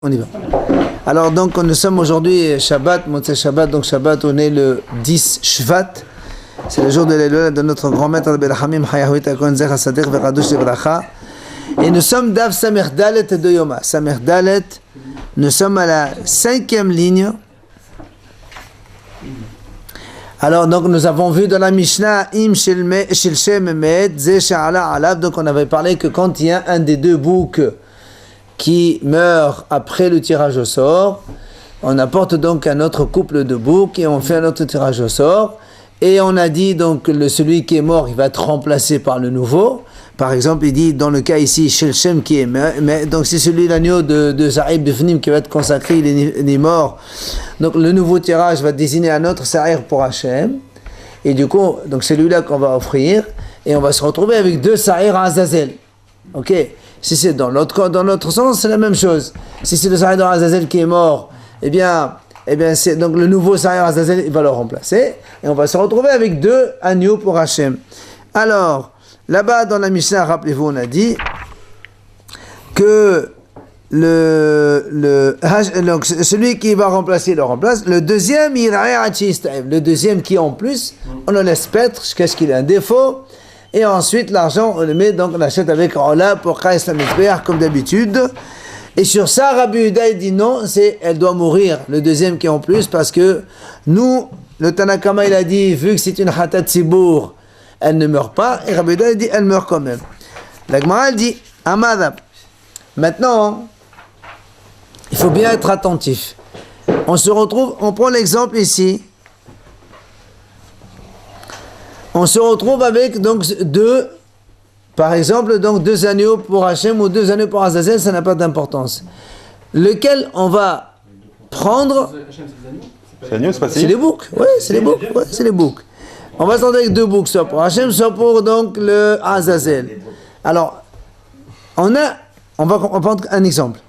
On y va. Alors donc nous sommes aujourd'hui Shabbat, Motzei Shabbat, donc Shabbat on est le 10 Shvat. C'est le jour de l'Elul de notre grand maître Rabbi Rachamim Hayahuit Akon Zecha Sadir Veradush Livracha. Et nous sommes Dav Samer Dalet de Yoma. Samer Dalet, nous sommes à la 5e ligne. Alors donc nous avons vu dans la Mishnah Im Shel Shem Emet Ze Sha'ala Alav. Donc on avait parlé que quand il y a un des deux boucs qui meurt après le tirage au sort, on apporte donc un autre couple de boucs et on fait un autre tirage au sort. Et on a dit donc que celui qui est mort, il va être remplacé par le nouveau. Par exemple, il dit dans le cas ici, Shel Shem qui est mort, mais donc c'est celui l'agneau de Sa'ir Bifnim qui va être consacré, il est mort. Donc le nouveau tirage va désigner un autre Sa'ir pour Hachem. Et du coup, donc c'est celui-là qu'on va offrir. Et on va se retrouver avec deux Sa'ir à Azazel. Ok? Si c'est dans l'autre sens, c'est la même chose. Si c'est le Sa'ir d'Azazel qui est mort, eh bien c'est donc le nouveau Sa'ir Azazel, il va le remplacer. Et on va se retrouver avec deux agneaux pour Hachem. Alors, là-bas dans la Mishnah, rappelez-vous, on a dit que donc celui qui va remplacer le remplace. Le deuxième, le deuxième qui en plus, on le laisse paître jusqu'à ce qu'il ait un défaut. Et ensuite, l'argent, on le met, donc on achète avec Ola pour Khaïs la Mitzvah, comme d'habitude. Et sur ça, Rabbi Yehuda dit non, elle doit mourir, le deuxième qui est en plus, parce que nous, le Tanakama, il a dit, vu que c'est une Hatat Sibour, elle ne meurt pas, et Rabbi Yehuda, il dit, elle meurt quand même. La Gemara, elle dit, Amadab. Maintenant, il faut bien être attentif. On prend l'exemple ici. On se retrouve avec donc par exemple, donc deux agneaux pour Hachem ou deux agneaux pour Azazel, ça n'a pas d'importance. Lequel on va prendre? C'est les boucs. Oui, c'est les boucs. Ouais, c'est les boucs. On va se retrouver avec deux boucs, soit pour Hachem, soit pour donc le Azazel. Alors, on va prendre un exemple.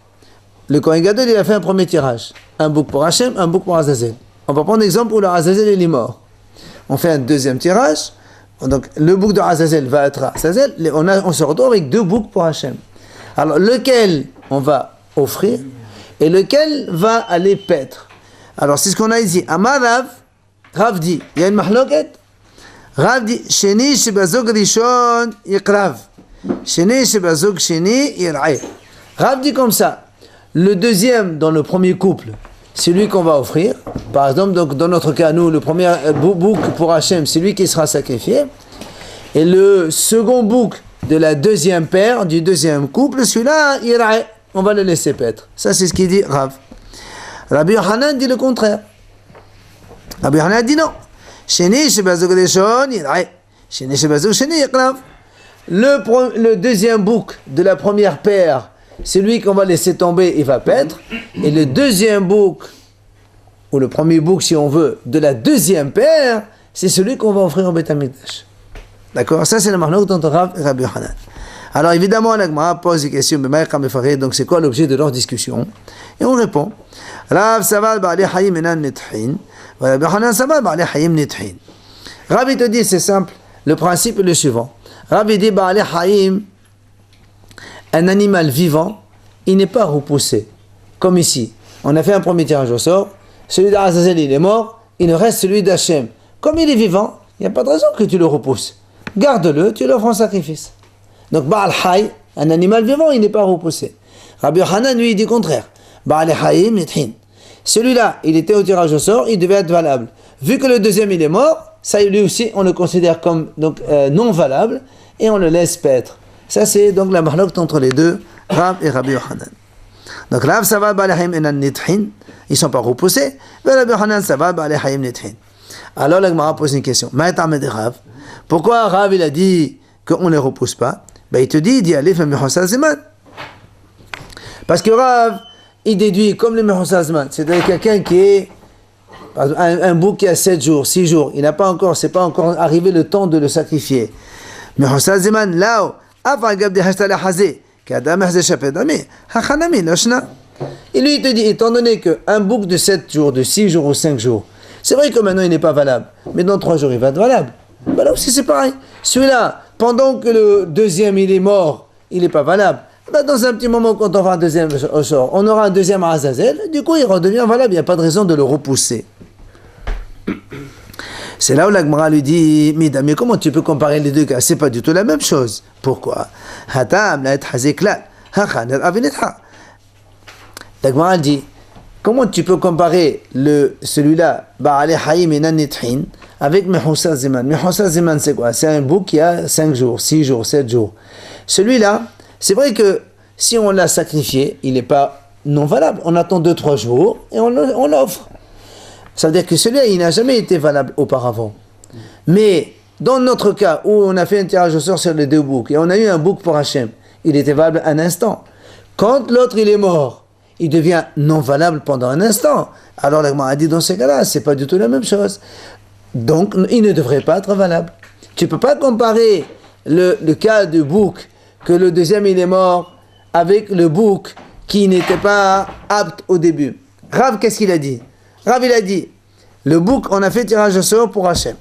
Le Kohen Gadol, il a fait un premier tirage. Un bouc pour Hachem, un bouc pour Azazel. On va prendre l'exemple où le Azazel il est mort. On fait un deuxième tirage. Donc le bouc de Azazel va être à Azazel. On se retrouve avec deux boucs pour Hachem. Alors lequel on va offrir et lequel va aller paître. Alors c'est ce qu'on a ici. Amar Rav dit, il y a une mahloket. Rav dit, Sheni shebazog rishon yikrav. Sheni shebazog sheni yir'ay. Rav dit comme ça. Le deuxième dans le premier couple, c'est lui qu'on va offrir. Par exemple, donc, dans notre cas, nous, le premier bouc pour Hachem, c'est lui qui sera sacrifié. Et le second bouc de la deuxième paire, du deuxième couple, celui-là, on va le laisser paître. Ça, c'est ce qu'il dit Rav. Rabbi Yochanan dit le contraire. Rabbi Yochanan dit non. Le deuxième bouc de la première paire, c'est lui qu'on va laisser tomber, il va paître. Et le deuxième bouc, ou le premier bouc si on veut, de la deuxième paire, c'est celui qu'on va offrir au Beit HaMikdash. D'accord? Ça c'est le mahlouk d'entre Rav et Rabbi Yochanan. Alors évidemment, la Gemara pose des questions, donc c'est quoi l'objet de leur discussion? Et on répond. Rav Saval Ba'ali Hayim Enan Nithin, Rabbi Yochanan Saval Ba'ali Hayim Nithin. Rav te dit, c'est simple, le principe est le suivant. Rav dit Ba'ali Hayim, un animal vivant, il n'est pas repoussé. Comme ici, on a fait un premier tirage au sort, celui d'Azazel il est mort, il ne reste celui d'Hachem. Comme il est vivant, il n'y a pas de raison que tu le repousses. Garde-le, tu l'offres en sacrifice. Donc Ba'al Hay, un animal vivant, il n'est pas repoussé. Rabbi Yochanan, lui, il dit le contraire. Ba'al Hayim Nithin. Celui-là, il était au tirage au sort, il devait être valable. Vu que le deuxième il est mort, ça lui aussi, on le considère comme donc, non valable, et on le laisse paître. Ça, c'est donc la mahlok entre les deux, Rav et Rabbi Yochanan. Donc, Rav, ça va, Ba'alehayim enan nithin. Ils ne sont pas repoussés. Mais Rabbi Yochanan, ça va, Ba'alehayim nithin. Alors, la Gemara pose une question. Ma'etam de Rav. Pourquoi Rav, il a dit qu'on ne les repousse pas? Ben, il te dit, il dit, allez, fais Mechosal Zeman. Parce que Rav, il déduit comme le Mechosal Zeman. C'est-à-dire quelqu'un qui est, un bouc qui a 7 jours, 6 jours. Il n'a pas encore, c'est pas encore arrivé le temps de le sacrifier. Mechosal Zeman, là-haut. Et lui il te dit, étant donné qu'un bouc de 7 jours, de 6 jours ou 5 jours, c'est vrai que maintenant il n'est pas valable, mais dans 3 jours il va être valable. Ben là aussi c'est pareil. Celui-là, pendant que le deuxième il est mort, il n'est pas valable. Bah, dans un petit moment, quand on va un deuxième Shor, on aura un deuxième Azazel, du coup il redevient valable, il n'y a pas de raison de le repousser. C'est là où la Gemara lui dit, Mida, mais comment tu peux comparer les deux cas? C'est pas du tout la même chose. Pourquoi? La Gemara dit, comment tu peux comparer celui-là, Ba'ale Hayim et Nanithin, avec Mehoussa Zeman? Mehoussa Zeman, c'est quoi? C'est un bouc qui a 5 jours, 6 jours, 7 jours. Celui-là, c'est vrai que si on l'a sacrifié, il n'est pas non valable. On attend 2-3 jours et on l'offre. Ça veut dire que celui-là, il n'a jamais été valable auparavant. Mais dans notre cas, où on a fait un tirage au sort sur les 2 boucs, et on a eu un bouc pour Hachem, il était valable un instant. Quand l'autre, il est mort, il devient non valable pendant un instant. Alors la Gemara a dit, dans ces cas-là, c'est pas du tout la même chose. Donc, il ne devrait pas être valable. Tu ne peux pas comparer le cas du bouc, que le deuxième, il est mort, avec le bouc qui n'était pas apte au début. Rav, qu'est-ce qu'il a dit? Rav, il a dit, le bouc, on a fait tirage au sort pour Hachem.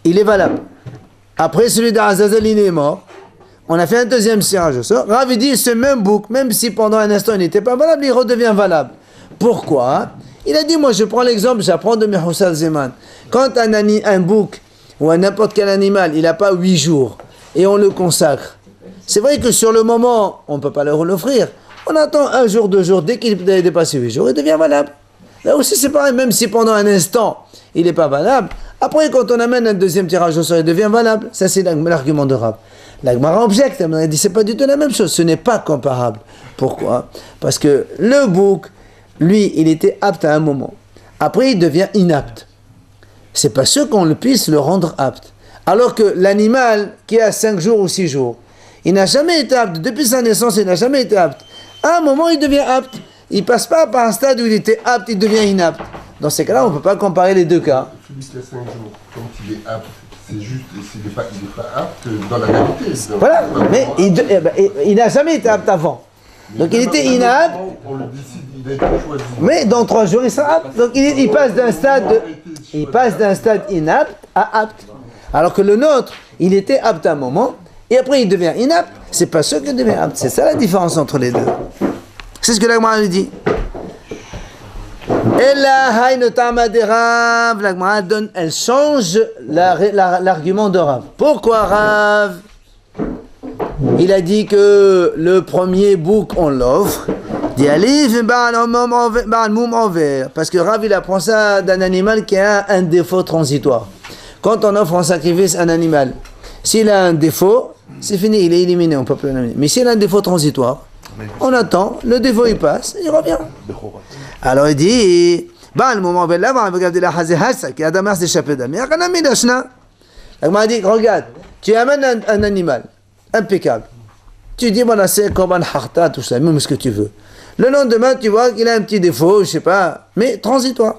Il est valable. Après, celui d'Azazel, il est mort. On a fait un deuxième tirage au sort. Rav, il dit, ce même bouc, même si pendant un instant, il n'était pas valable, il redevient valable. Pourquoi? Il a dit, moi, je prends l'exemple, j'apprends de Mehoussa Zeman. Quand un bouc, ou un n'importe quel animal, il n'a pas 8 jours, et on le consacre, c'est vrai que sur le moment, on ne peut pas leur l'offrir. On attend 1 jour, 2 jours, dès qu'il a dépassé 8 jours, il devient valable. Là aussi, c'est pareil, même si pendant un instant, il n'est pas valable, après, quand on amène un deuxième tirage au sort, il devient valable. Ça, c'est l'argument de Rav. La Gemara objecte, elle dit, c'est pas du tout la même chose, ce n'est pas comparable. Pourquoi? Parce que le bouc, lui, il était apte à un moment. Après, il devient inapte. C'est pas sûr qu'on puisse le rendre apte. Alors que l'animal qui a 5 jours ou 6 jours, il n'a jamais été apte. Depuis sa naissance, il n'a jamais été apte. À un moment, il devient apte. Il ne passe pas par un stade où il était apte, il devient inapte. Dans ces cas-là, on ne peut pas comparer les deux cas. Celui qui a 5 jours, quand il est apte, c'est juste, il n'est pas apte dans la réalité. Voilà, mais il n'a jamais été apte avant. Donc il était inapte. On le décide, il a été choisi. Mais dans 3 jours, il sera apte. Donc il passe d'un stade inapte à apte. Alors que le nôtre, il était apte à un moment, et après il devient inapte. C'est pas sûr qu'il devient apte. C'est ça la différence entre les deux. C'est ce que la Gemara lui dit. Et là, la Gemara donne, elle change l'argument de Rav. Pourquoi Rav? Il a dit que le premier bouc, on l'offre. Parce que Rav, il apprend ça d'un animal qui a un défaut transitoire. Quand on offre en sacrifice un animal, s'il a un défaut, c'est fini, il est éliminé, on ne peut plus l'éliminer. Mais s'il a un défaut transitoire, on attend, le défaut il passe, il revient. Alors il dit, la Gemara dit, regarde, tu amènes un animal, impeccable. Tu dis, voilà, c'est korban harta, tout ça, même ce que tu veux. Le lendemain, tu vois qu'il a un petit défaut, je sais pas, mais transitoire.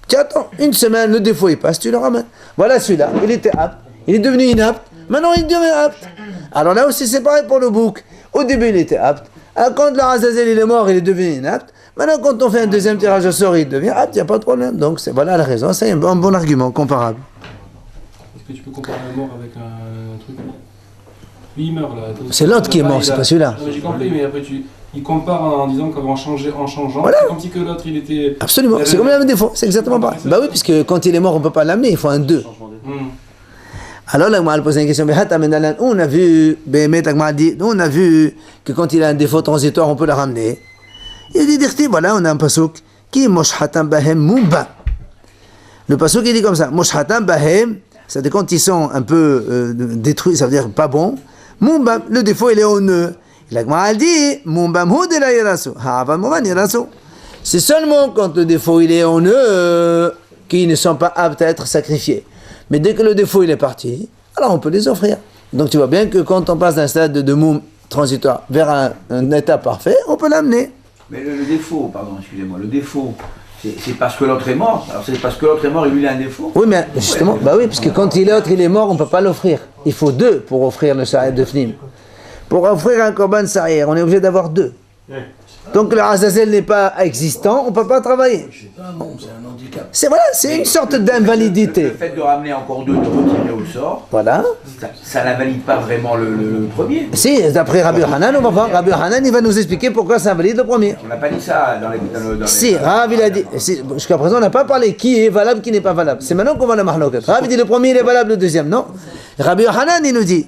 Tu attends, 1 semaine, le défaut il passe, tu le ramènes. Voilà celui-là, il était apte, il est devenu inapte, maintenant il devient apte. Alors là aussi c'est pareil pour le bouc. Au début il était apte, quand le Azazel il est mort, il est devenu inapte. Maintenant quand on fait un deuxième tirage au sort, il devient apte, il n'y a pas de problème. Donc voilà la raison, c'est un bon argument comparable. Est-ce que tu peux comparer la mort avec un truc? Lui il meurt là. C'est l'autre qui est mort, c'est pas celui-là. J'ai compris, mais après il compare en disant qu'en changeant, voilà. C'est comme si que l'autre il était... Absolument, c'est comme le même défaut, c'est exactement pareil. Bah oui, puisque quand il est mort, on ne peut pas l'amener, il faut un 2. Alors la Gemara pose une question, on a vu que quand il a un défaut transitoire, on peut le ramener. Il dit, voilà, on a un pasuk qui moshhatam bahem mumba. Le pasuk il dit comme ça, moshhatam bahem, c'est-à-dire quand ils sont un peu détruits, ça veut dire pas bon. Mumba, le défaut il est au nœud. La Gemara dit, mumbam hu de la yerasu, ha'avan muman yerasu. C'est seulement quand le défaut il est en eux qu'ils ne sont pas aptes à être sacrifiés. Mais dès que le défaut il est parti, alors on peut les offrir. Donc tu vois bien que quand on passe d'un stade de moum transitoire vers un état parfait, on peut l'amener. Mais le défaut, pardon, excusez-moi, le défaut, c'est parce que l'autre est mort. Alors c'est parce que l'autre est mort et lui il a un défaut. Oui, mais justement, bah oui, parce que quand l'autre il est mort, on ne peut pas l'offrir. Il faut 2 pour offrir le sa'ir de Fnim. Pour offrir un korban sa'ir, on est obligé d'avoir 2. Tant que le Azazel n'est pas existant, on ne peut pas travailler. C'est pas un bon, c'est un handicap. C'est une sorte d'invalidité. Le fait de ramener encore deux, de retirer au sort, Voilà. ça n'invalide pas vraiment le premier. Si, d'après Rabbi Hanan, on va voir. Rabbi Hanan, il va nous expliquer pourquoi ça invalide le premier. On n'a pas dit ça dans les... Si, Rav, il a dit. Jusqu'à présent, on n'a pas parlé qui est valable, qui n'est pas valable. C'est maintenant qu'on va la mahloket. Rav, il dit le premier, il est valable, le deuxième, non. Rabbi Hanan, il nous dit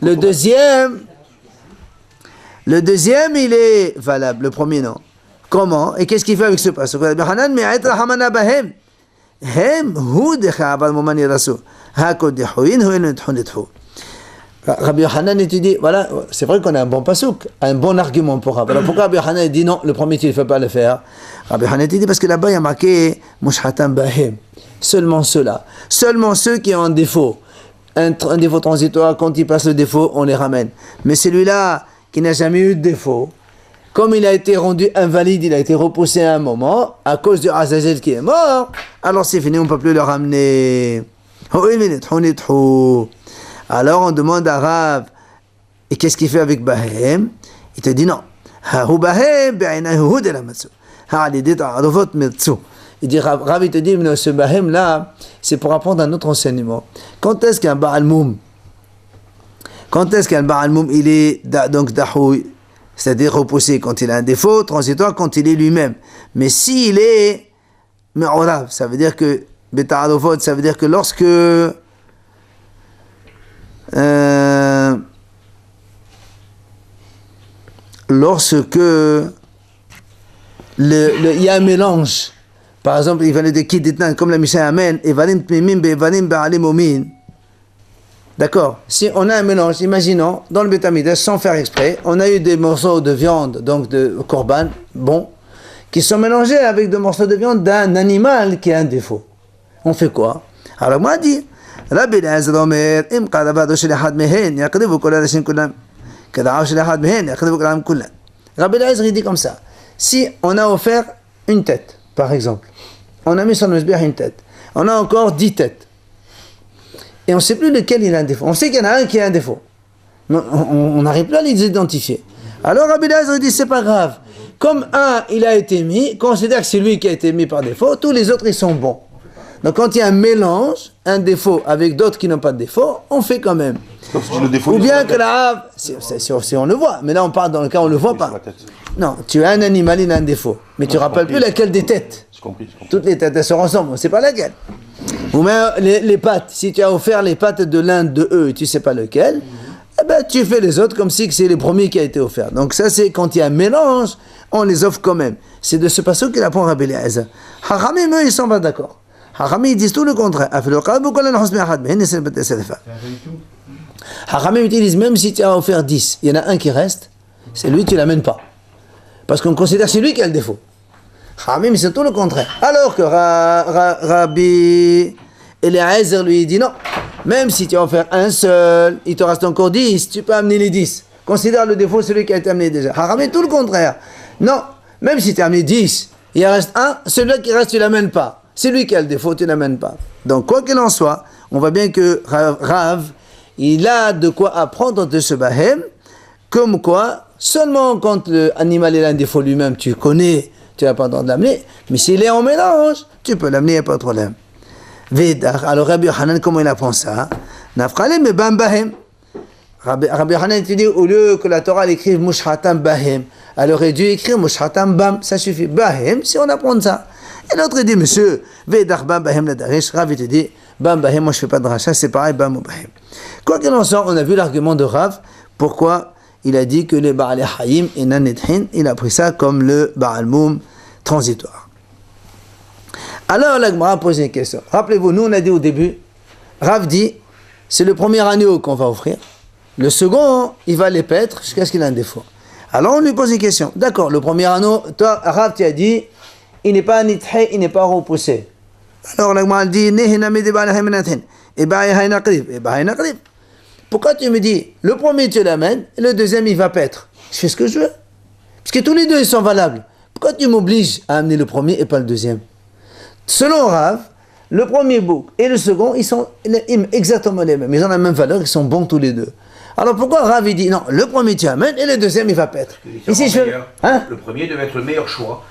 le deuxième, il est valable, le premier, non. Comment? Et qu'est-ce qu'il fait avec ce passage? Rabbi Hanan, mais aït rahamana bahem. Hem hu decha aval moman yirasu. Hakod dehuin hu enu dhun. Rabbi Hanan étudie, voilà, c'est vrai qu'on a un bon pasouk, un bon argument pour Rav. Alors pourquoi Rabbi Hanan dit non, le premier tu ne fais pas le faire? Rabbi Hanan dit parce que là-bas il y a marqué Mushhatan Bahem. Seulement ceux-là, seulement ceux qui ont un défaut, un défaut transitoire, quand ils passent le défaut, on les ramène. Mais celui-là qui n'a jamais eu de défaut, comme il a été rendu invalide, il a été repoussé à un moment, à cause du Azazel qui est mort, alors c'est fini, on ne peut plus le ramener. Alors on demande à Rav, et qu'est-ce qu'il fait avec Bahem? Il te dit non. Il dit, Rav, il te dit, mais ce Bahem là, c'est pour apprendre un autre enseignement. Quand est-ce qu'un Baal Moum, il est donc Dahoui, c'est-à-dire repoussé quand il a un défaut, transitoire quand il est lui-même. Mais s'il est Me'orav, ça veut dire que Beta'adovot, ça veut dire que lorsque il y a un mélange, par exemple, il va de Kiditnan, comme la Mishnah amène, Evalim Tmimim Be'evalim Ba'alim Omin. D'accord? Si on a un mélange, imaginons, dans le Beth Amikdash, sans faire exprès, on a eu des morceaux de viande, donc de korban, bon, qui sont mélangés avec des morceaux de viande d'un animal qui a un défaut. On fait quoi? Alors moi, dit, Rabbi Eliezer Omer, Im Qadavado Shel Echad Mehen, Yaqdivu Kol Arashim Kulam, Kadavav Shel Echad Mehen, Yaqdivu Kulam Kulam. Rabbi Eliezer, il dit comme ça. Si on a offert une tête, par exemple, on a mis sur le Mizbeach une tête, on a encore 10 têtes, et on ne sait plus lequel il a un défaut. On sait qu'il y en a un qui a un défaut, mais on n'arrive plus à les identifier. Alors Rabbi Eliezer dit, c'est pas grave. Comme un, il a été mis, considère que c'est lui qui a été mis par défaut, tous les autres, ils sont bons. Donc quand il y a un mélange, un défaut avec d'autres qui n'ont pas de défaut, on fait quand même. Ou bien que là, si on le voit, mais là on parle dans le cas où on ne le voit pas. Non, tu as un animal, il a un défaut, mais tu ne rappelles plus laquelle des têtes. Toutes les têtes, elles se ressemblent, on ne sait pas laquelle. Ou même les pattes, si tu as offert les pattes de l'un de eux et tu ne sais pas lequel, eh ben, tu fais les autres comme si c'est les premiers qui a été offert. Donc ça c'est quand il y a un mélange, on les offre quand même. C'est de ce passage qu'il apprend Rabbi Eliezer. Haramim, eux, ils sont pas d'accord. Haramim, ils disent tout le contraire. Haramim utilise même si tu as offert 10, il y en a un qui reste, c'est lui, tu ne l'amènes pas. Parce qu'on considère que c'est lui qui a le défaut. Haramim, c'est tout le contraire. Alors que Rabbi Eliezer lui dit non. Même si tu as offert un seul, il te reste encore 10, tu peux amener les 10. Considère le défaut celui qui a été amené déjà. Haramim, tout le contraire. Non, même si tu as amené 10, il en reste un, celui-là qui reste, tu ne l'amènes pas. C'est lui qui a le défaut, tu ne l'amènes pas. Donc, quoi qu'il en soit, on voit bien que Rav, il a de quoi apprendre de ce Bahem, comme quoi, seulement quand l'animal a un défaut lui-même, tu connais, tu n'as pas le droit de l'amener, mais s'il est en mélange, tu peux l'amener, il n'y a pas de problème. Vedar, alors Rabbi Hanan, comment il apprend ça? Nafkhalem mais Bam Bahem. Rabbi Hanan te dit, au lieu que la Torah écrive Mushhatam Bahem, elle aurait dû écrire Mushhatam Bam, ça suffit. Bahem, si on apprend ça. Et l'autre dit, monsieur, Vedar Bam Bahem la Darish, Rav te dit, Bam Bahem, moi je fais pas de rachat, c'est pareil, Bam ou Bahem. Quoi qu'il en soit, on a vu l'argument de Rav, pourquoi il a dit que le Baal Hayim et Nanethin, il a pris ça comme le Baal Moum transitoire. Alors la Gemara pose une question. Rappelez-vous, nous on a dit au début, Rav dit, c'est le premier agneau qu'on va offrir. Le second, il va les paître jusqu'à ce qu'il ait un défaut. Alors on lui pose une question. D'accord, le premier anneau, toi, Rav, tu as dit, il n'est pas nithé, il n'est pas repoussé. Alors la Gemara dit, pourquoi tu me dis, le premier tu l'amènes, et le deuxième il va paître? Je fais ce que je veux. Parce que tous les deux ils sont valables. Pourquoi tu m'obliges à amener le premier et pas le deuxième? Selon Rav, le premier bouc et le second, ils sont exactement les mêmes. Ils ont la même valeur, ils sont bons tous les deux. Alors pourquoi Rav il dit non, le premier tu amènes et le deuxième il va paître. Ici je fais. Hein? Le premier devait être le meilleur choix.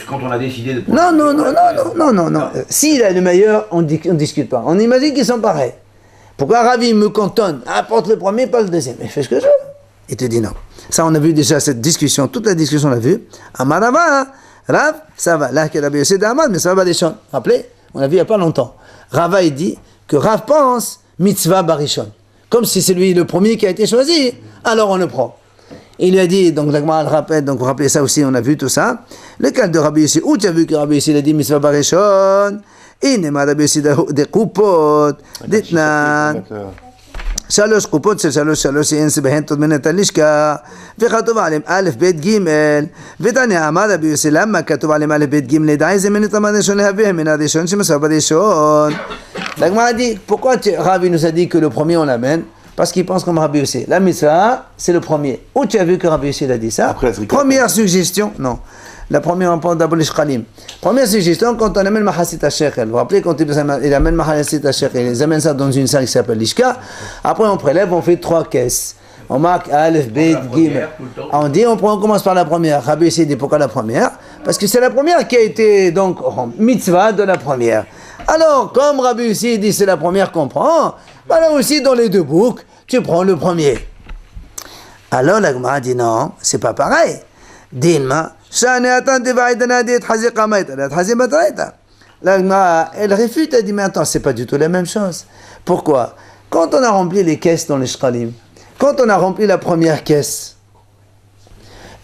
Quand on a décidé de. Non. S'il est le meilleur, on discute pas. On imagine qu'ils sont pareils. Pourquoi Rav il me cantonne? Apporte le premier, pas le deuxième. Mais fais ce que je veux. Il te dit non. Ça, on a vu déjà cette discussion, toute la discussion on l'a vu. Amarava, Rav, ça va. Là, qu'il a bien essayé d'Amad, mais ça va des choses. Rappelez, on a vu il n'y a pas longtemps. Rava il dit que Rav pense mitzvah barishon. Comme si c'est lui le premier qui a été choisi, alors on le prend. Il lui a dit, donc l'Agma le rappelle, donc vous rappelez ça aussi, on a vu tout ça. Le cas de Rabbi Yossi, où tu as vu que Rabbi Yossi a dit mitzvah barishon? Il n'est pas Rabbi Yossi des coupot, d'itnan. שלוש קופות של שלוש אין שבהן תודמנת הלשכה וכתוב עליהם א' ב' ג' ותניא אמר רבי יוסי למה כתוב עליהם א' ב' ג' לדעי זה מנת המד ראשון להביהם מן הראשון שמסר בראשון. L'Agma dit pourquoi Rabbi nous a dit que le premier on l'amène? Parce qu'il pense comme Rabbi Yossi. La mitzvah c'est le premier. Où tu as vu que Rabbi Yossi a dit ça? Première suggestion, non. La première, on parle d'abord les shkalim. Première suggestion, quand on amène Mahasit HaShekel. Vous vous rappelez, quand il amène Mahasit HaShekel, ils amènent ça dans une salle qui s'appelle l'Ishka. Après, on prélève, on fait 3 caisses. On marque Aleph, Bet, Gimel. On dit, on commence par la première. Rabbi Yossi dit pourquoi la première? Parce que c'est la première qui a été, donc, mitzvah de la première. Alors, comme Rabbi Yossi dit c'est la première qu'on prend, voilà aussi dans les deux boucs, tu prends le premier. Alors, la Gemara dit non, c'est pas pareil. Dilma. Elle réfute, elle dit mais attends, c'est pas du tout la même chose. Pourquoi? Quand on a rempli les caisses dans les shkalim, quand on a rempli la première caisse,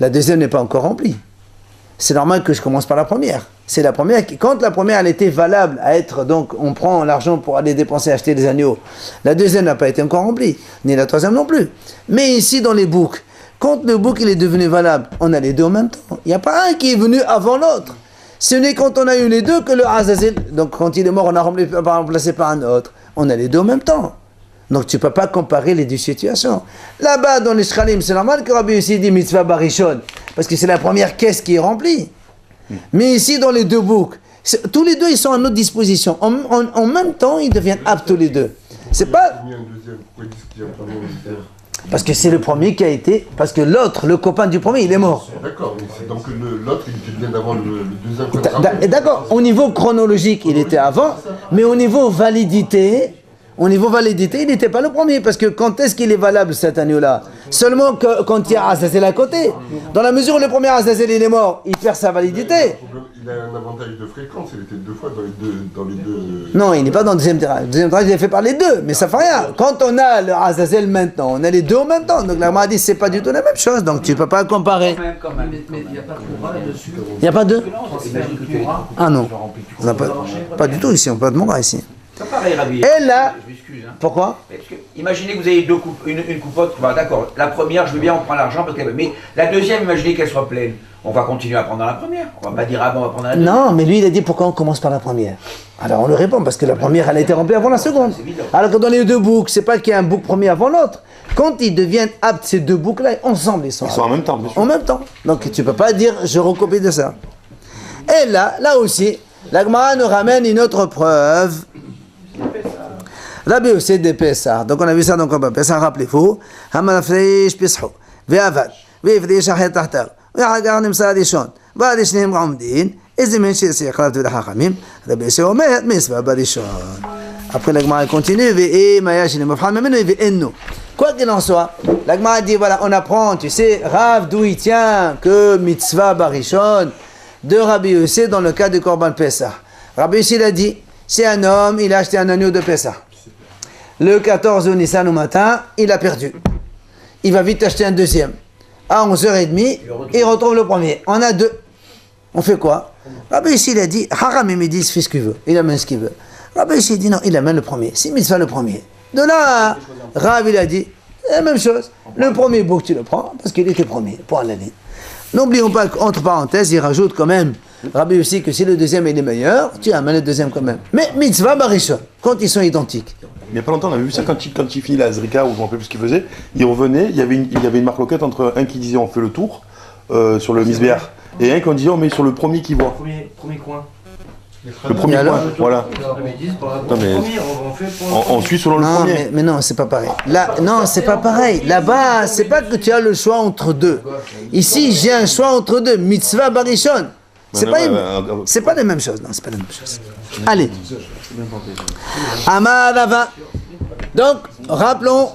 la deuxième n'est pas encore remplie. C'est normal que je commence par la première. C'est la première qui, quand la première elle était valable à être, donc on prend l'argent pour aller dépenser, acheter des agneaux, la deuxième n'a pas été encore remplie, ni la troisième non plus. Mais ici dans les boucs, quand le bouc il est devenu valable, on a les deux en même temps. Il n'y a pas un qui est venu avant l'autre. Ce n'est quand on a eu les deux que le Azazel, donc quand il est mort, on a remplacé par un autre. On a les deux en même temps. Donc tu ne peux pas comparer les deux situations. Là-bas, dans les Shkalim, c'est normal que Rabbi Yossi dit mitzvah barishon, parce que c'est la première caisse qui est remplie. Mais ici, dans les deux boucs, tous les deux, ils sont à notre disposition. En même temps, ils deviennent aptes tous les deux. C'est pas... Parce que c'est le premier qui a été... Parce que l'autre, le copain du premier, il est mort. D'accord, mais c'est donc l'autre, il vient d'avant le deuxième. D'accord, au niveau chronologique, il était avant, mais au niveau validité, il n'était pas le premier. Parce que quand est-ce qu'il est valable cet agneau-là? Seulement quand il y a Azazel à côté. Dans la mesure où le premier Azazel il est mort, il perd sa validité. Il a un avantage de fréquence, il était 2 fois dans les deux. Non, il n'est pas dans le deuxième tirage. Le deuxième tirage, il est fait par les deux, mais ça fait rien. Quand on a le Azazel maintenant, on a les deux en même temps. Donc la Gemara dit c'est pas du tout la même chose, donc tu ne peux pas comparer. Mais il n'y a pas de Moura dessus. Il n'y a pas de Ah non, on n'a pas du tout ici, on n'a pas de Moura ici. C'est pareil, Rabbi. Et là, je m'excuse. Pourquoi? Parce que, imaginez que vous avez une coupote. Bah, d'accord, la première, je veux bien, on prend l'argent, mais la deuxième, imaginez qu'elle soit pleine. On va continuer à prendre dans la première. On va pas dire, ah bon, on va prendre la deuxième. Non, mais lui, il a dit pourquoi on commence par la première. Alors on lui répond, parce que la première, elle a été remplie avant la seconde. Alors que dans les deux boucs, c'est pas qu'il y a un bouc premier avant l'autre. Quand ils deviennent aptes, ces deux boucs-là, ensemble, ils sont en même temps, bien sûr. En même temps. Donc tu peux pas dire, je recopie de ça. Et là aussi, la Gemara nous ramène une autre preuve. Rabbi Yossi de Pessah. Donc on a vu ça dans le Pessah, rappelez-vous. Hamalafreish Pesho. Ve'avad. Ve'evrish Achet Tahtar. Ve'agar Nimsa Rishon. Ve'ad Shneim Ramdin. איזה מין שיעשה החלטת ולחכמים, רבי יוסי אומר, מצווה בראשון. Après, la Gemara continue, ve'em aya shene mafham memeno ve'enno. Quoi qu'il en soit, la Gemara dit, voilà, on apprend, tu sais, Rav, d'où il tient que mitzvah barishon de Rabbi Yossi dans le cas de Korban Pessah. Rabbi Yossi l'a dit, c'est un homme, il a acheté un agneau de Pessah. Le 14 au Nissan au matin, il a perdu. Il va vite acheter un deuxième. À 11h30, il retrouve le premier. On a deux. On fait quoi? Rabbi Yossi il a dit, Haram il dit, il fait ce qu'il veut, il amène ce qu'il veut. Rabbi Yossi dit non, il amène le premier. C'est mitzvah le premier. De là, Rav il a dit, la même chose. Le premier bouc tu le prends parce qu'il était premier, pour un année. N'oublions pas qu'entre parenthèses, il rajoute quand même, Rabbi Yossi, que si le deuxième est le meilleur, tu amènes le deuxième quand même. Mais mitzvah barishon, quand ils sont identiques. Il n'y a pas longtemps, on avait vu ça quand il finit la Zrika, ou je ne me rappelle plus ce qu'il faisait. Il revenait, il y avait une marloquette entre un qui disait on fait le tour sur le misbéach, et un qui disait on met sur le premier qui voit. Premier coin. Le premier alors point, voilà. Mais ils disent par rapport Non, au mais- premier, on fait pour On suit selon le Non, premier. mais non, c'est pas pareil. Là, non, c'est pas pareil. Là-bas, c'est pas que tu as le choix entre deux. Ici, j'ai un choix entre deux. Mitzvah barishon. C'est pas, c'est pas la même chose. Non, c'est pas la même chose. Allez. Amar Rava. Donc, rappelons.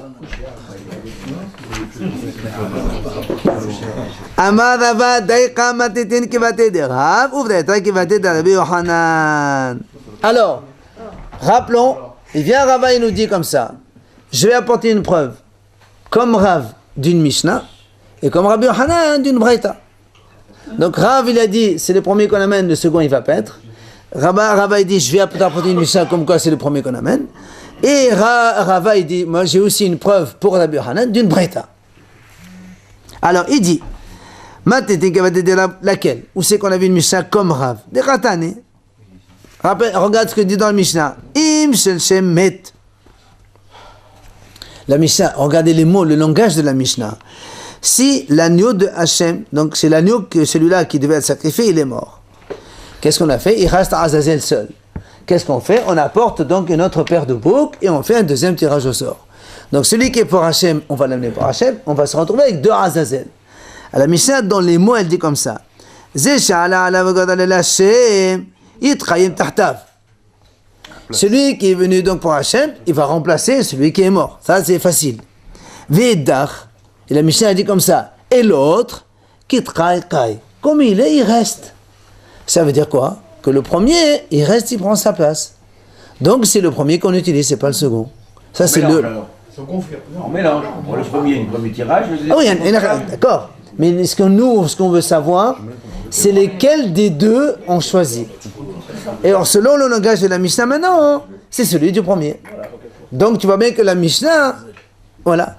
Amar Rava daïqa matitin kivate de Rav uvdaïta kivate de Rabbi Yochanan. Alors, rappelons, il vient Rava, il nous dit comme ça. Je vais apporter une preuve. Comme Rav d'une Mishnah et comme Rabbi Yochanan d'une Braïta. Donc Rav il a dit c'est le premier qu'on amène, le second il va paître. Rava il dit je vais apporter une Mishnah comme quoi c'est le premier qu'on amène. Et Rava il dit moi j'ai aussi une preuve pour Rabbi Yochanan d'une Braïta. Alors il dit laquelle? Où c'est qu'on avait une Mishnah comme Rav? Des Ratane. Regarde ce que dit dans le Mishnah. Im shel shem met. La Mishnah, regardez les mots, le langage de la Mishnah. Si l'agneau de Hachem, donc c'est l'agneau que celui-là qui devait être sacrifié, il est mort. Qu'est-ce qu'on a fait? Il reste à Azazel seul. Qu'est-ce qu'on fait? On apporte donc une autre paire de boucs et on fait un deuxième tirage au sort. Donc celui qui est pour Hachem, on va l'amener pour Hachem, on va se retrouver avec deux Azazel. À la Mishnah, dans les mots, elle dit comme ça. Celui qui est venu donc pour Hachem, il va remplacer celui qui est mort. Ça, c'est facile. Vedach. Et la Mishnah a dit comme ça. Et l'autre, kitrai kai. Comme il est, il reste. Ça veut dire quoi? Que le premier, il reste, il prend sa place. Donc c'est le premier qu'on utilise, c'est pas le second. Ça c'est le. On mélange. On le premier tirage. Ah oui, d'accord. Mais ce qu'on veut savoir, c'est lesquels des deux on choisit. Et alors selon le langage de la Mishnah maintenant, c'est celui du premier. Donc tu vois bien que la Mishnah, voilà.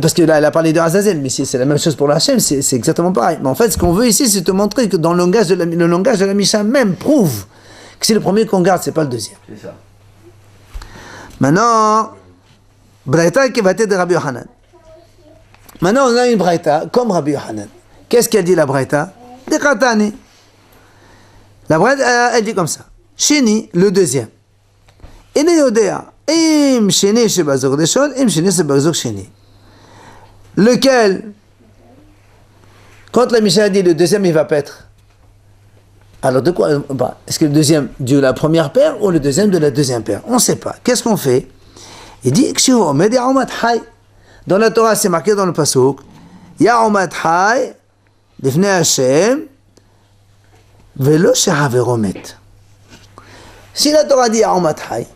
Parce que là, elle a parlé de Azazel, mais c'est la même chose pour la Hachem, c'est exactement pareil. Mais en fait, ce qu'on veut ici, c'est te montrer que dans le langage de la Mishnah même prouve que c'est le premier qu'on garde, c'est pas le deuxième. C'est ça. Maintenant, Braïta qui va être de Rabbi Yochanan. Maintenant, on a une Braïta comme Rabbi Yochanan. Qu'est-ce qu'elle dit la Braïta? Des Katani. La Braïta, elle dit comme ça. Sheni, le deuxième. Ine Yodea, im Sheni shebazok deshon, im Sheni shebazok Sheni. Lequel, quand la Mishnah dit le deuxième, il va paître. Alors de quoi? Est-ce que le deuxième de la première paire ou le deuxième de la deuxième paire? On ne sait pas. Qu'est-ce qu'on fait? Il dit dans la Torah, c'est marqué dans le pasuk Ya'omat hay lifnei Hashem velo shehavero met. Si la Torah dit Ya'omat hay,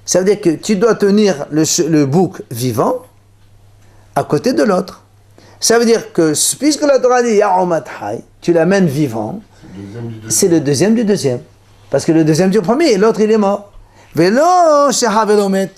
ça veut dire que tu dois tenir le bouc vivant à côté de l'autre. Ça veut dire que puisque la Torah dit Ya'omat hay, tu l'amènes vivant, c'est le deuxième du deuxième. Parce que le deuxième du premier et l'autre il est mort. Velo shehavero met.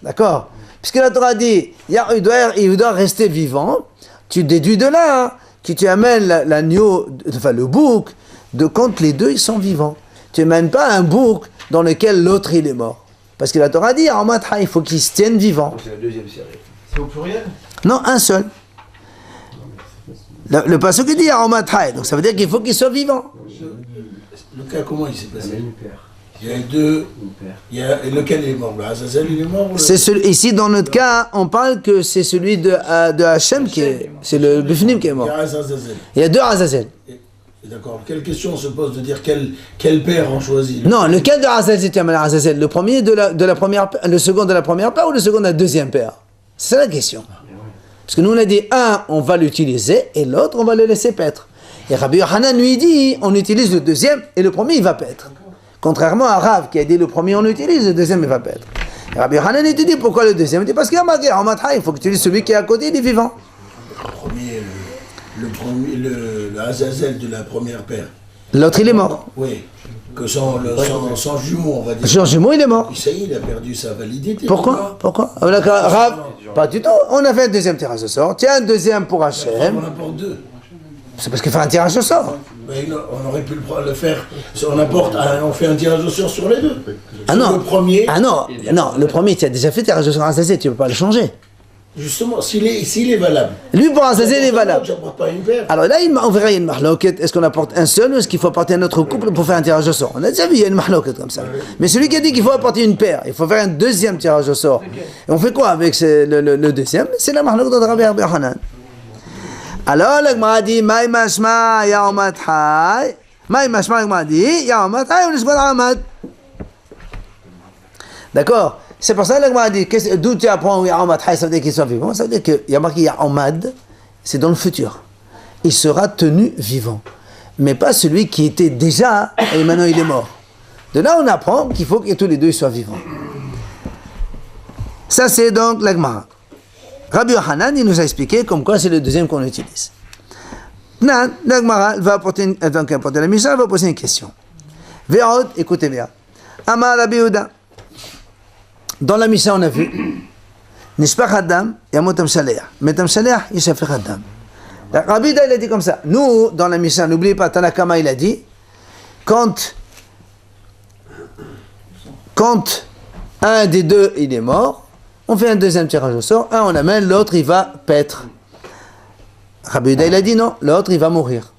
D'accord? Puisque la Torah dit il doit rester vivant, tu déduis de là que tu amènes l'agneau, enfin le bouc, de quand les deux ils sont vivants. Tu n'amènes pas un bouc dans lequel l'autre il est mort. Parce que la Torah dit il faut qu'ils se tiennent vivants. C'est la deuxième série. C'est au pluriel? Non, un seul. Le passage qui dit donc ça veut dire qu'il faut qu'il soit vivant. Le cas, comment il s'est passé? Il y a deux. Et lequel est mort? Azazel, il est mort? Ici, dans notre cas, on parle que c'est celui de Hachem qui est. C'est le Bifnim qui est mort. Il y a Azazel. Il y a deux Azazel. D'accord. Quelle question se pose de dire quel père on choisit? Non, lequel de Azazel? Le premier de la première paire, le second de la première paire ou le second de la deuxième paire? C'est la question. Parce que nous, on a dit un, on va l'utiliser et l'autre, on va le laisser paître. Et Rabbi Yochanan lui dit, on utilise le deuxième et le premier, il va paître. Contrairement à Rav qui a dit le premier on utilise, le deuxième il va paître. Et Rabbi Yochanan il te dit pourquoi le deuxième? Il dit parce qu'il y a marqué en Matra, il faut que tu utilises celui qui est à côté, il est vivant. Le Azazel de la première paire. L'autre il est mort. Oui. Que sans jumeau, on va dire. Sans jumeau il est mort. Ça y est, il a perdu sa validité. Pourquoi? Rav, pas du tout. On a fait un deuxième tirage au sort. Tiens, un deuxième pour Hachem. On apporte deux. C'est parce qu'il fait un tirage au sort. Mais on aurait pu le faire. On fait un tirage au sort sur les deux. Ah non. Le premier. Ah non, le premier, tu as déjà fait tirage au sort à Azazel, tu ne peux pas le changer. Justement, s'il est valable. Lui, pour Azazel, il est valable. J'apporte pas une paire. Alors là, on verra, il y a une mahloket. Est-ce qu'on apporte un seul ou est-ce qu'il faut apporter un autre couple pour faire un tirage au sort? On a déjà vu, il y a une mahloket comme ça. Mais celui qui a dit qu'il faut apporter une paire, il faut faire un deuxième tirage au sort. Et on fait quoi avec le deuxième? C'est la mahloket de Rabbi Hanan. Alors, la Gemara dit, Maï mashma ya'omat hay. Maï mashma, la Gemara dit, ya'omat hay ou l'ishbal amad. D'accord? C'est pour ça que la Gemara dit, d'où tu apprends ya'omat hay, ça veut dire qu'il soit vivant. Ça veut dire qu'il y a marqué ya'omad, c'est dans le futur. Il sera tenu vivant. Mais pas celui qui était déjà, et maintenant il est mort. De là, on apprend qu'il faut que tous les deux soient vivants. Ça, c'est donc la Gemara. Rabbi Hanan, il nous a expliqué comme quoi c'est le deuxième qu'on utilise. Nan, la Gemara va apporter la Mishnah, va poser une question. Ve'od, écoutez bien. Amar Rabbi Yehuda. Dans la Mishnah, on a vu Nishpach Adam, Yamot Amshaleh. Mais Amshaleh, Yishafech Adam. Rabbi Yehuda, il a dit comme ça. Nous, dans la Mishnah, n'oubliez pas, Tanakama, il a dit quand un des deux, il est mort, on fait un deuxième tirage au sort, un on amène, l'autre il va paître. Rabbi Yehuda il a dit non, l'autre il va mourir.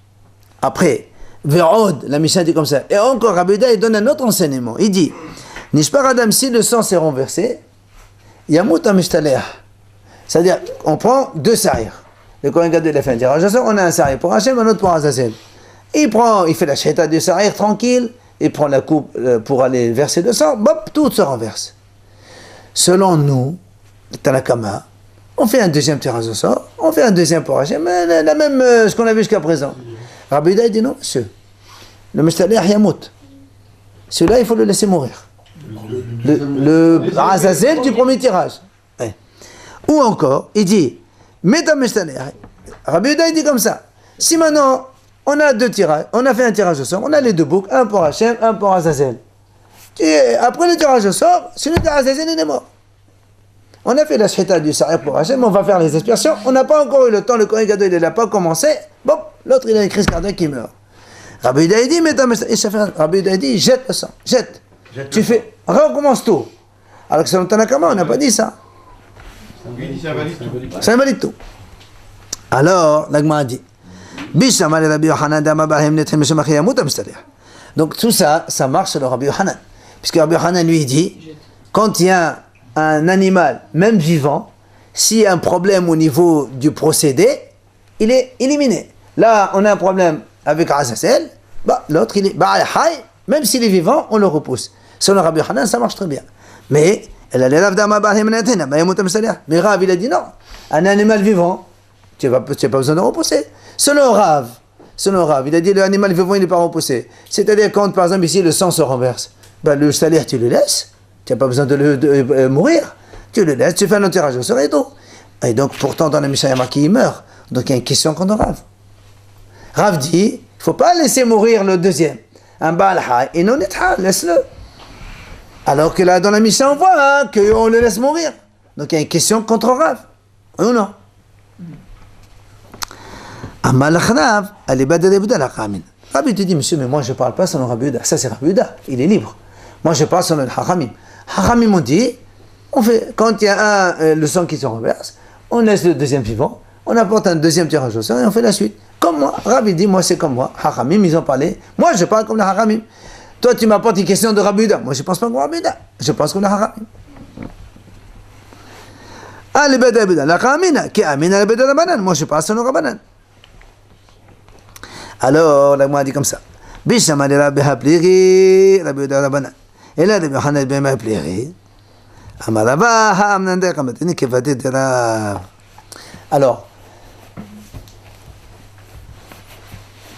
Après, Ve'od, la Mishnah dit comme ça. Et encore, Rabbi Yehuda il donne un autre enseignement. Il dit, Nishpar Adam, si le sang s'est renversé, Yamut Amishtaleh. C'est-à-dire, on prend deux sarir. Le Kohen Gadol il a fait un tirage au sort, on a un sarir pour Hachem, un autre pour Azazel. Il fait la sheta du sarir tranquille, il prend la coupe pour aller verser le sang, bop, tout se renverse. Selon nous, Tanakama, on fait un deuxième tirage au sort, on fait un deuxième pour Hachem, la même, ce qu'on a vu jusqu'à présent. Rabbi Yehuda dit non, monsieur. Le Mishtaleh Yamut. Celui-là, il faut le laisser mourir. Le Azazel du premier tirage. Ouais. Ou encore, il dit, Meta Mishtaleh. Rabbi Yehuda, il dit comme ça. Si maintenant, on a deux tirages, on a fait un tirage au sort, on a les deux boucs, un pour Hachem, un pour Azazel. Et après le tirage au sort, celui d'Azazel il est mort. On a fait la shita du sarir pour Hachem, on va faire les expiations, on n'a pas encore eu le temps, le Kohen Gadol il n'a pas commencé, bon, l'autre il a une crise cardiaque qui meurt. Rabbi Yehuda dit, mais Rabbi Yehuda dit, jette le sang, jette. Tu fais, recommence tout. Alors que selon Tanakama, on n'a pas dit ça. Ça invalide tout. Alors, l'Agma dit, donc tout ça, ça marche sur le Rabbi Hanan. Puisque Rabbi Hanan lui dit, quand il y a un animal, même vivant, s'il y a un problème au niveau du procédé, il est éliminé. Là, on a un problème avec Azazel, bah, l'autre, il est même s'il est vivant, on le repousse. Selon Rabbi Hanan, ça marche très bien. Mais, mais Rav, il a dit non, un animal vivant, tu n'as pas besoin de repousser. Selon Rav, il a dit l'animal vivant, il n'est pas repoussé. C'est-à-dire quand, par exemple, ici, le sang se renverse, ben, le salaire, tu le laisses, tu n'as pas besoin de mourir, tu le laisses, tu fais un tirage au sort et tout. Et donc, pourtant, dans la Mishnah, il y a marqué, il meurt. Donc, il y a une question contre Rav. Rav dit, il ne faut pas laisser mourir le deuxième. Un Baal Hay, et non Nethal, laisse-le. Alors que là, dans la Mishnah, on voit qu'on le laisse mourir. Donc, il y a une question contre Rav. Oui ou non? Rabbi te dit, monsieur, mais moi je ne parle pas selon Rabbi Yehuda. Ça c'est Rabbi Yehuda, il est libre. Moi je parle selon le Hachamim. Hachamim m'ont dit, quand il y a le sang qui se renverse, on laisse le deuxième vivant, on apporte un deuxième tirage au sort et on fait la suite. Comme moi, Rabbi dit, moi c'est comme moi. Hachamim, ils ont parlé. Moi je parle comme le Hachamim. Toi tu m'apportes une question de Rabbi Yehuda. Moi je ne pense pas comme Rabbi Yehuda. Je pense comme le Hachamim. Moi je parle selon Rabbanan. Alors, la Gemara dit comme ça. Bishama de Rabbi Hapliri, Rabbi Yehuda Rabbanan. Et là, Rabbi Hanan ben Hapliri. Amarava ha'amnande kamatini kevatet de Rav. Alors,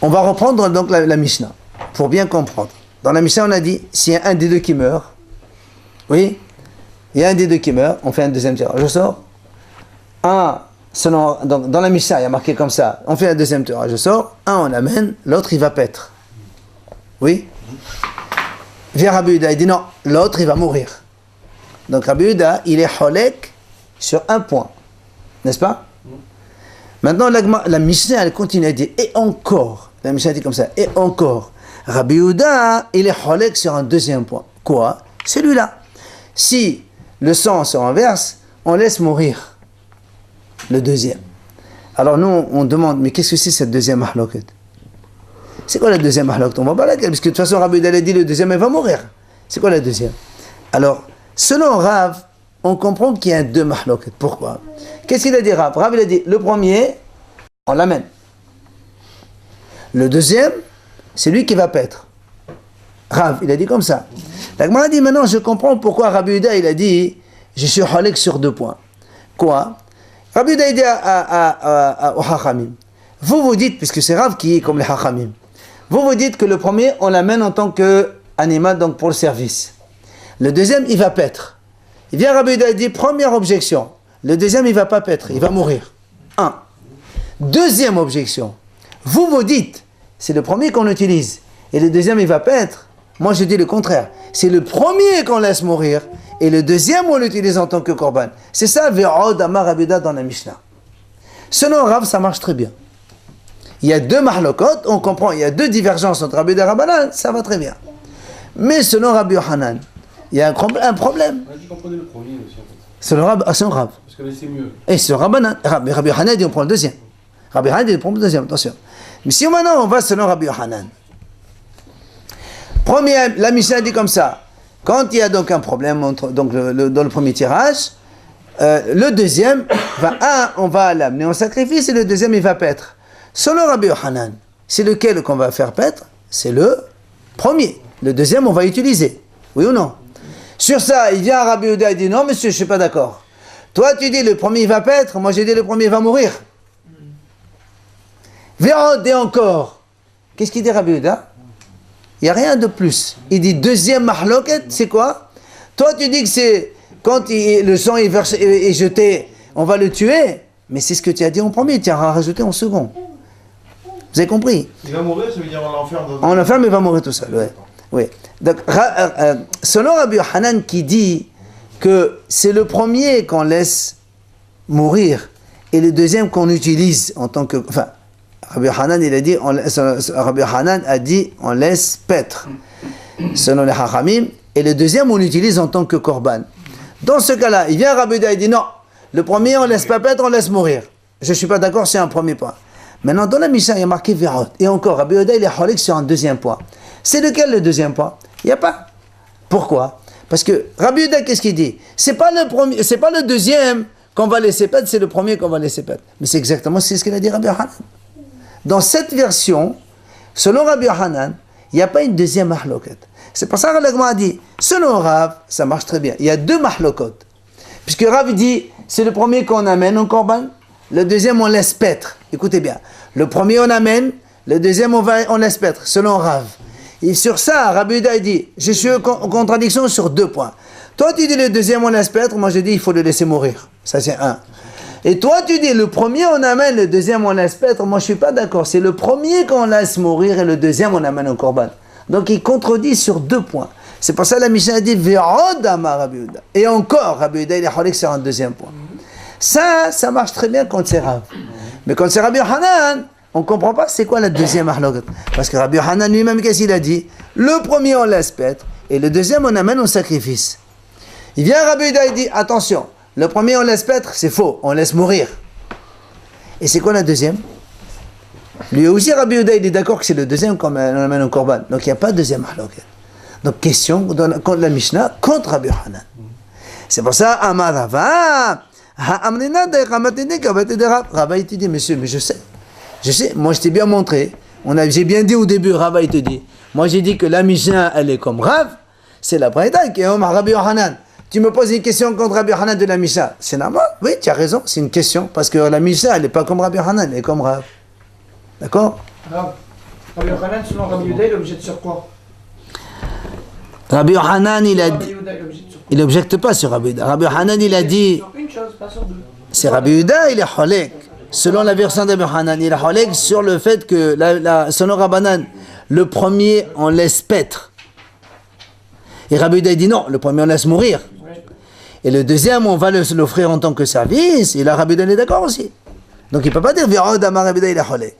on va reprendre donc la Mishnah, pour bien comprendre. Dans la Mishnah, on a dit, s'il y a un des deux qui meurt, oui, il y a un des deux qui meurt, on fait un deuxième tirage au sort. Donc, dans la Mishnah, il y a marqué comme ça, on fait un deuxième tirage au sort, un on amène, l'autre il va paître. Oui. Vient Rabbi Yehuda, il dit non, l'autre il va mourir. Donc Rabbi Yehuda, il est cholek sur un point. N'est-ce pas? Maintenant, la Mishnah, elle continue à dire, et encore, la Mishnah dit comme ça, et encore, Rabbi Yehuda, il est cholek sur un deuxième point. Quoi? Celui-là. Si le sang se renverse, on laisse mourir. le deuxième. Alors nous, on demande, mais qu'est-ce que c'est cette deuxième mahloket? C'est quoi la deuxième mahloket? On va pas laquelle, parce que de toute façon, Rabbi Yehuda a dit le deuxième, il va mourir. C'est quoi la deuxième? Alors, selon Rav, on comprend qu'il y a deux mahloket. Pourquoi? Qu'est-ce qu'il a dit Rav? Rav, il a dit, le premier, on l'amène. Le deuxième, c'est lui qui va paître. Rav, il a dit comme ça. La Gemara dit, maintenant, je comprends pourquoi Rabbi Yehuda, il a dit, je suis halek sur 2 points. Quoi? Rabbi Yehuda, il dit au Hachamim, vous dites, puisque c'est Rav qui est comme les Hachamim, vous dites que le premier, on l'amène en tant qu'animal, donc pour le service. Le deuxième, il va paître. Il vient Rabbi Yehuda, il dit, première objection, le deuxième, il va pas paître, il va mourir. 1. Deuxième objection, vous dites, c'est le premier qu'on utilise, et le deuxième, il va paître. Moi, je dis le contraire. C'est le premier qu'on laisse mourir, et le deuxième, on l'utilise en tant que korban. C'est ça, Ve'od Amar Rabbi Yehuda dans la Mishnah. Selon Rav, ça marche très bien. Il y a 2 mahlokot, on comprend, il y a 2 divergences entre Rabbi Yehuda et Rabbanan, ça va très bien. Mais selon Rabbi Yochanan, il y a un problème. On a dit qu'on prenait le premier aussi, en fait. Selon Rav, Parce que là, c'est mieux. et selon Rabbanan, Rabbi Yochanan dit on prend le deuxième. Rabbi Yochanan dit on prend le deuxième, attention. Mais si maintenant on va selon Rabbi Yochanan, la Mishnah dit comme ça, quand il y a donc un problème dans le premier tirage, le deuxième, on va l'amener en sacrifice et le deuxième il va paître. Selon Rabbi Yochanan, c'est lequel qu'on va faire paître? C'est le premier. Le deuxième on va utiliser. Oui ou non? Sur ça, il vient à Rabbi Yehuda et dit non monsieur, je ne suis pas d'accord. Toi tu dis le premier il va paître, moi j'ai dit le premier il va mourir. Vérod et encore. Qu'est-ce qu'il dit Rabbi Yehuda? Il n'y a rien de plus. Il dit deuxième mahloket, c'est quoi? Toi tu dis que c'est quand le sang est jeté, on va le tuer. Mais c'est ce que tu as dit en premier, tu as rajouté en second. Vous avez compris? Il va mourir, ça veut dire on l'enferme dans On l'enferme, il va mourir tout seul. Ouais. Oui. Donc, selon Rabbi Yochanan qui dit que c'est le premier qu'on laisse mourir et le deuxième qu'on utilise en tant que... Enfin, Rabbi Yochanan, Rabbi Yochanan a dit on laisse paître selon les Hachamim et le deuxième on l'utilise en tant que korban. Dans ce cas-là, il vient Rabbi Yehuda et dit non, le premier on laisse pas paître, on laisse mourir. Je ne suis pas d'accord, c'est un premier point. Maintenant, dans la Mishnah, il y a marqué Verot. Et encore, Rabbi Yehuda, il est halek sur un deuxième point. C'est lequel le deuxième point? Il n'y a pas. Pourquoi? Parce que Rabbi Yehuda, qu'est-ce qu'il dit? C'est pas le deuxième qu'on va laisser paître, c'est le premier qu'on va laisser paître. Mais c'est exactement ce qu'il a dit Rabbi Yochanan. Dans cette version, selon Rabbi Yochanan, il n'y a pas une deuxième mahloket. C'est pour ça que l'Agma a dit, selon Rav, ça marche très bien. Il y a 2 mahlokot. Puisque Rav dit, c'est le premier qu'on amène en korban, le deuxième on laisse paître. Écoutez bien, le premier on amène, le deuxième on laisse paître, selon Rav. Et sur ça, Rabbi Yehuda dit, je suis en contradiction sur 2 points. Toi tu dis le deuxième on laisse paître, moi je dis il faut le laisser mourir. Ça c'est 1. Et toi tu dis le premier on amène, le deuxième on laisse paître, moi je suis pas d'accord. C'est le premier qu'on laisse mourir et le deuxième on amène en korban. Donc il contredit sur 2 points. C'est pour ça que la Mishnah dit Ve'od Amar Rabbi Yehuda. Et encore, Rabbi Yehuda il est halek sur un deuxième point. Ça marche très bien quand c'est Rav. Mais quand c'est Rabbi Yochanan, on ne comprend pas c'est quoi la deuxième mahloket. Parce que Rabbi Yochanan lui-même, qu'est-ce qu'il a dit? Le premier on laisse paître et le deuxième on amène au sacrifice. Il vient Rabbi Yehuda et dit attention, le premier on laisse paître, c'est faux, on laisse mourir. Et c'est quoi la deuxième? Lui aussi Rabbi Yehuda il est d'accord que c'est le deuxième qu'on amène au korban. Donc il n'y a pas de deuxième mahloket. Donc question contre la Mishnah, contre Rabbi Yochanan. C'est pour ça, Amar Rava, Rava il te dit, monsieur, mais je sais, moi je t'ai bien montré, j'ai bien dit au début, Rava il te dit, moi j'ai dit que la Mishnah elle est comme Rav, c'est la Braïta qui est comme Rabbi Yochanan. Tu me poses une question contre Rabbi Yochanan de la Mishnah, c'est normal, oui, tu as raison, c'est une question, parce que la Mishnah elle n'est pas comme Rabbi Yochanan, elle est comme Rav. D'accord? Rabbi Yochanan, selon Rabbi Yehuda, il objecte sur quoi? Rabbi Yochanan il objecte pas sur Rabbi Yehuda. Rabbi Yochanan il a dit, Sur une chose, pas sur 2. c'est Rabbi Yehuda il est halek. Selon la version de Rabbi Yochanan, il est halek sur le fait que, selon Rabbanan, le premier on laisse paître. Et Rabbi Yehuda dit non, le premier on laisse mourir. Et le deuxième on va l'offrir en tant que service. Et là Rabbi Yehuda est d'accord aussi. Donc il ne peut pas dire Ve'od Amar Rabbi Yehuda il est halek.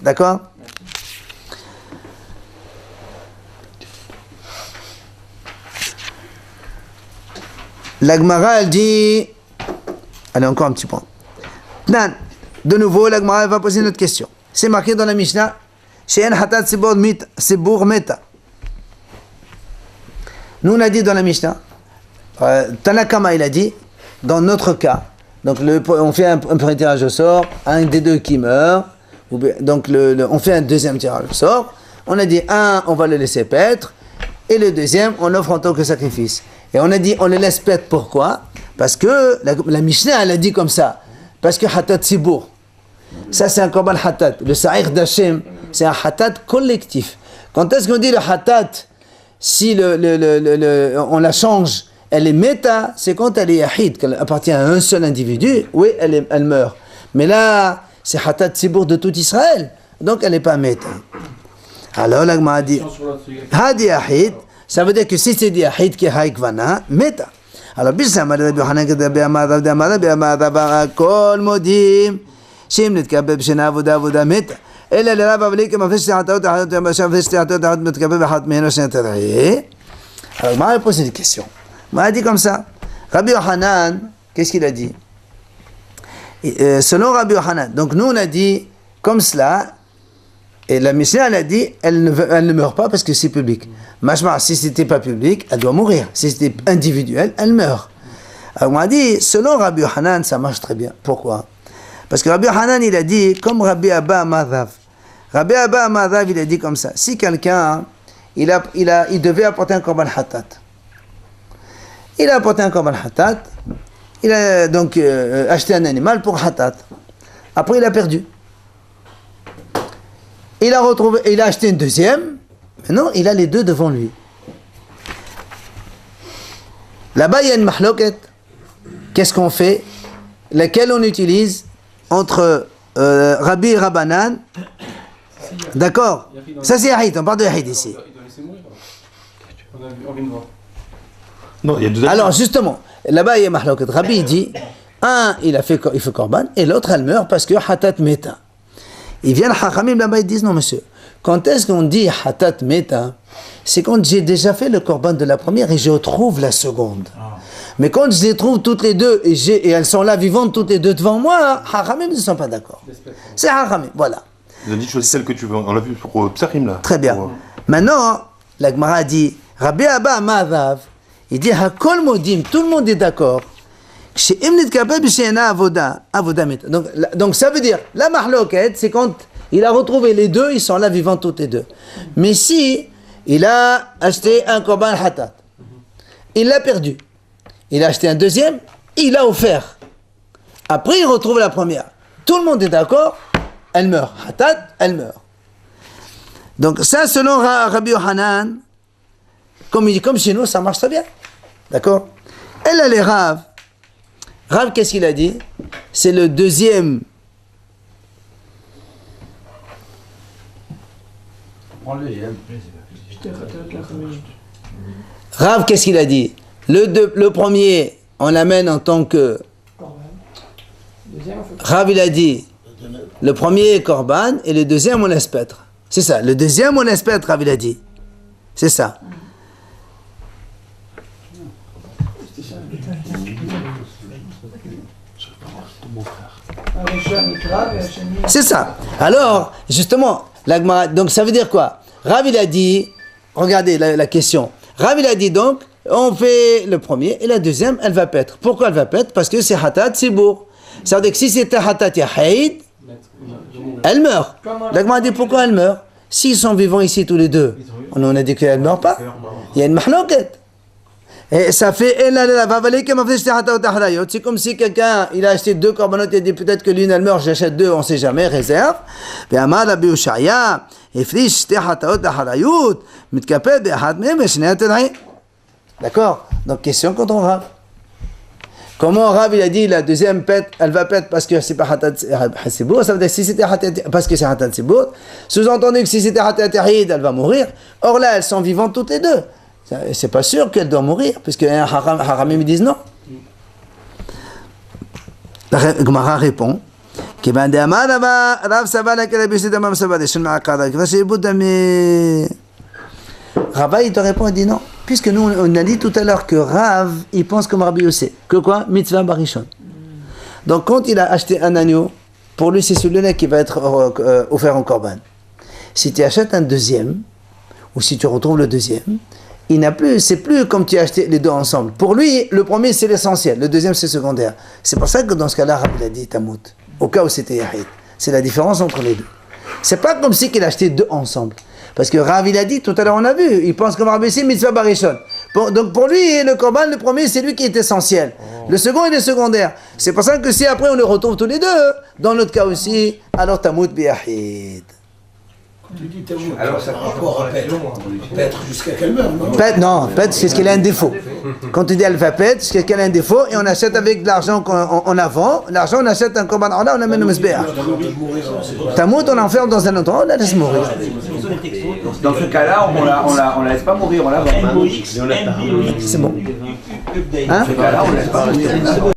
D'accord? La Gemara, elle dit... Allez, encore un petit point. Tnan. De nouveau, la Gemara va poser une autre question. C'est marqué dans la Mishnah, She'en hatat sibur meta. Nous, on a dit dans la Mishnah, Tanakama, il a dit, dans notre cas, donc on fait un premier tirage au sort, un des deux qui meurt, donc on fait un deuxième tirage au sort, on a dit un, on va le laisser paître, et le deuxième, on offre en tant que sacrifice. Et on a dit, on le laisse paître, pourquoi? Parce que la Mishnah, elle a dit comme ça, parce que hatat sibur, ça c'est un korban hatat, le sa'ir d'Hachem, c'est un hatat collectif. Quand est-ce qu'on dit le hatat, si on la change, elle est méta, c'est quand elle est yahid, qu'elle appartient à un seul individu, oui, elle meurt. Mais là, c'est hatat sibur de tout Israël, donc elle n'est pas méta. Alors, la Gemara dit, hadi yahid, ça veut dire que si c'est yahid qui est haïkvana, méta. Alors, bisama de Rabbi Yochanan, Rabbi Amada, Rabbi Amada, kol modim, shim nitkabel b'shena avoda méta. אלא לרב אבלי כמפש תחתות תחתות מפש תחתות תחתות מתקבל באחת מהן או שני תראה. Alors, M'a a posé une question. M'a a dit comme ça. Rabbi Yochanan, qu'est-ce qu'il a dit? Selon Rabbi Yochanan, donc nous on a dit comme cela, et la Mishnah elle a dit, elle ne meurt pas parce que c'est public. Machma, si c'était pas public, elle doit mourir. Si c'était individuel, elle meurt. Alors, on a dit, selon Rabbi Yochanan, ça marche très bien. Pourquoi? Parce que Rabbi Yochanan, il a dit, comme Rabbi Abba Amadhav. Rabbi Abba Amadhav, il a dit comme ça. Si quelqu'un, il devait apporter un korban hatat. Il a apporté un korban hatat. Il a donc acheté un animal pour hatat. Après, il a perdu. Il a acheté une deuxième. Maintenant, il a les deux devant lui. Là-bas, il y a une mahloket. Qu'est-ce qu'on fait? Laquelle on utilise entre Rabbi et Rabbanan. D'accord? Ça c'est Yahid, on parle de Yahid ici. Il doit laisser mourir. On vient de voir. Non, il y a deux Alors justement, là-bas il y a Mahloket. Rabbi il dit, un il fait korban et l'autre elle meurt parce que hatat meta. Ils viennent Hachamim là-bas ils disent non monsieur. Quand est-ce qu'on dit hatat meta? C'est quand j'ai déjà fait le korban de la première et je retrouve la seconde. Mais quand je les trouve toutes les deux et elles sont là vivantes toutes les deux devant moi, Hachamim ne sont pas d'accord. C'est Hachamim, voilà. Ils ont dit choisis celle que tu veux. On l'a vu pour Psachim là. Très bien. Maintenant, la Gemara dit, Rabbi Abba Amadhav, il dit Hakol Modim, tout le monde est d'accord. Donc ça veut dire, la mahloket, c'est quand il a retrouvé les deux, ils sont là vivants toutes les deux. Mais si il a acheté un korban hatat, il l'a perdu. Il a acheté un deuxième, il a offert. Après, il retrouve la première. Tout le monde est d'accord, elle meurt. Hatat, elle meurt. Donc ça, selon Rabbi Yochanan, comme chez nous, ça marche très bien. D'accord? Elle a les Rav. Rav, qu'est-ce qu'il a dit? C'est le deuxième. Prends le deuxième. Rav, qu'est-ce qu'il a dit? Le premier, on l'amène en tant que... Rav, il a dit, le premier est korban et le deuxième, on laisse paître. C'est ça, le deuxième, on laisse paître, Rav, il a dit. C'est ça. C'est ça. Alors, justement, donc ça veut dire quoi? Rav, il a dit, regardez la question. Rav, il a dit donc, on fait le premier et la deuxième, elle va paître. Pourquoi elle va paître? Parce que c'est hatat sibour. Ça veut dire que si c'était hatat yahid, elle meurt. L'agma a dit pourquoi elle meurt? S'ils sont vivants ici tous les deux, on a dit qu'elle ne meurt pas. Il y a une mahloket. Et ça fait, c'est comme si quelqu'un, il a acheté deux corbanotes et dit peut-être que l'une elle meurt, j'achète deux, on ne sait jamais, réserve. D'accord? Donc question contre Rav. Comment Rav il a dit la deuxième pète, elle va pète parce que c'est pas hatat sibour, ça veut dire si c'était hatat parce que c'est hatat sibour, sous-entendu que si c'était hatat yahid, elle va mourir. Or là, elles sont vivantes toutes les deux. C'est pas sûr qu'elle doit mourir, puisque les haramim me disent non. La Gemara répond Rava il te répond et dit non, puisque nous on a dit tout à l'heure que Rav il pense comme Rabbi Yossé, que quoi? Mitzvah barishon. Donc quand il a acheté un agneau, pour lui c'est celui-là qui va être offert en korban. Si tu achètes un deuxième, ou si tu retrouves le deuxième, il n'a plus, c'est plus comme tu as acheté les deux ensemble. Pour lui, le premier c'est l'essentiel, le deuxième c'est secondaire. C'est pour ça que dans ce cas-là, Rabbi a dit Tamout, au cas où c'était Yahid. C'est la différence entre les deux. C'est pas comme si qu'il a acheté deux ensemble. Parce que Rav, il a dit, tout à l'heure on a vu, il pense comme Rabbi c'est mitzvah barishon. Donc pour lui, le korban, le premier, c'est lui qui est essentiel. Le second, il est secondaire. C'est pour ça que si après on les retrouve tous les deux, dans notre cas aussi, alors Tamout biyahid. Tu dis Tamout, Alors, ça par rapport à Pêtre jusqu'à qu'elle meure, non? Pète, c'est ce qu'elle a un défaut. Quand tu dis elle va pète, c'est qu'elle a un défaut, et on achète avec de l'argent qu'on a vend, l'argent on achète un korban, on amène au Mesbéach. Tamout, on l'enferme dans un endroit, on la laisse mourir. Dans ce cas-là, on la laisse pas mourir, on la vend. C'est bon. Hein? Dans ce cas-là, on la laisse pas mourir.